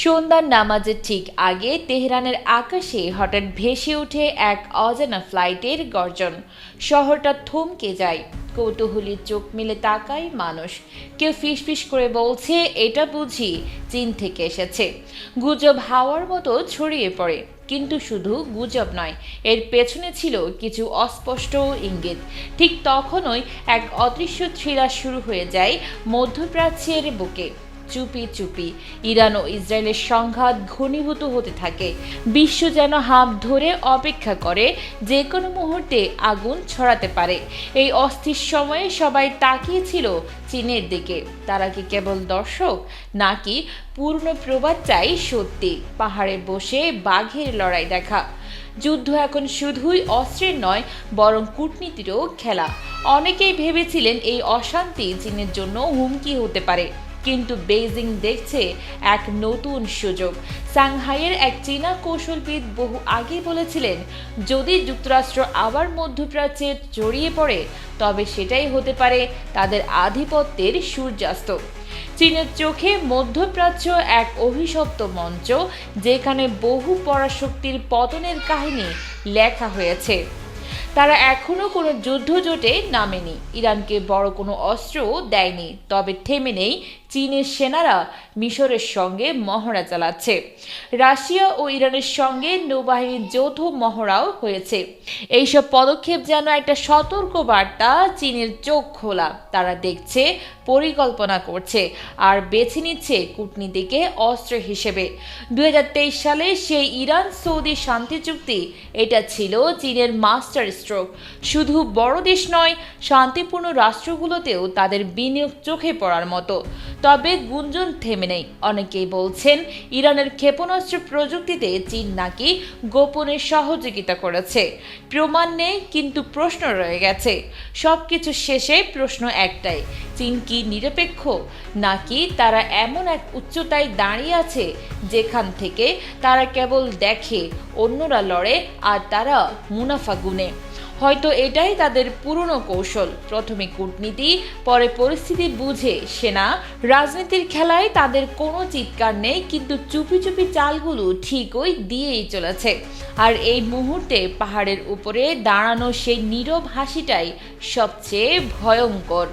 সন্ধ্যার নামাজের ঠিক আগে তেহরানের আকাশে হঠাৎ ভেসে ওঠে এক অজানা ফ্লাইটের গর্জন। শহরটা থমকে যায়। কৌতূহলী চোখ মেলে তাকায় মানুষ। কেউ ফিসফিস করে বলছে, এটা বুঝি চীন থেকে এসেছে। গুজব হাওয়ার মতো ছড়িয়ে পড়ে, কিন্তু শুধু গুজব নয়, এর পেছনে ছিল কিছু অস্পষ্ট ইঙ্গিত। ঠিক তখনই এক অদৃশ্য থ্রিলার শুরু হয়ে যায় মধ্যপ্রাচ্যের বুকে। চুপি চুপি ইরান ও ইসরায়েলের সংঘাত ঘনীভূত হতে থাকে। বিশ্ব যেন হাঁপ ধরে অপেক্ষা করে, যে কোনো মুহূর্তে আগুন ছড়াতে পারে। এই অস্থির সময়ে সবাই তাকিয়েছিল চীনের দিকে। তারা কি কেবল দর্শক, নাকি পুরনো প্রবাদ চাই সত্যি, পাহাড়ে বসে বাঘের লড়াই দেখা? যুদ্ধ এখন শুধুই অস্ত্রের নয়, বরং কূটনীতিরও খেলা। অনেকেই ভেবেছিলেন এই অশান্তি চীনের জন্য হুমকি হতে পারে, কিন্তু বেইজিং দেখছে এক নতুন সুযোগ। সাংহাইয়ের এক চীনা কৌশলবিদ বহু আগে বলেছিলেন, যদি যুক্তরাষ্ট্র আবার মধ্যপ্রাচ্যে জড়িয়ে পড়ে, তবে সেটাই হতে পারে তাদের আধিপত্যের সূর্যাস্ত। চীনের চোখে মধ্যপ্রাচ্য এক অভিশপ্ত মঞ্চ, যেখানে বহু পরাশক্তির পতনের কাহিনী লেখা হয়েছে। তারা এখনো কোনো যুদ্ধজোটে নামেনি, ইরানকে বড় কোনো অস্ত্রও দেয়নি, তবে থেমে নেই চীনের সেনারা মিশরের সঙ্গে মহড়া চালাচ্ছে। রাশিয়া ও ইরানের সঙ্গে নৌবাহিনীর যৌথ মহড়াও হয়েছে। এইসব পদক্ষেপ যেন একটা সতর্ক বার্তা, চীনের চোখ খোলা। তারা দেখছে, পরিকল্পনা করছে, আর বেছে নিচ্ছে কূটনীতিকে অস্ত্র হিসেবে। 2023 সালে সেই ইরান সৌদি শান্তি চুক্তি, এটা ছিল চীনের মাস্টার স্ট্রোক। শুধু বড় দেশ নয়, শান্তিপূর্ণ রাষ্ট্রগুলোতেও তাদের বিনিয়োগ চোখে পড়ার মতো। তবে গুঞ্জন থেমে নেই। অনেকেই বলছেন, ইরানের ক্ষেপণাস্ত্র প্রযুক্তিতে চীন নাকি গোপনে সহযোগিতা করেছে। প্রমাণ নেই, কিন্তু প্রশ্ন রয়ে গেছে। সবকিছু শেষে প্রশ্ন একটাই, চীন কি নিরপেক্ষ, নাকি তারা এমন এক উচ্চতায় দাঁড়িয়ে আছে যেখান থেকে তারা কেবল দেখে অন্যরা লড়ে আর তারা মুনাফা গুনে? হয়তো এটাই তাদের পুরনো কৌশল, প্রথমে কূটনীতি, পরে পরিস্থিতি বুঝে সেনা। রাজনীতির খেলায় তাদের কোনো চিৎকার নেই, কিন্তু চুপি চুপি চালগুলো ঠিকই দিয়েই চলেছে। আর এই মুহূর্তে পাহাড়ের উপরে দাঁড়ানো সেই নীরব হাসিটাই সবচেয়ে ভয়ঙ্কর।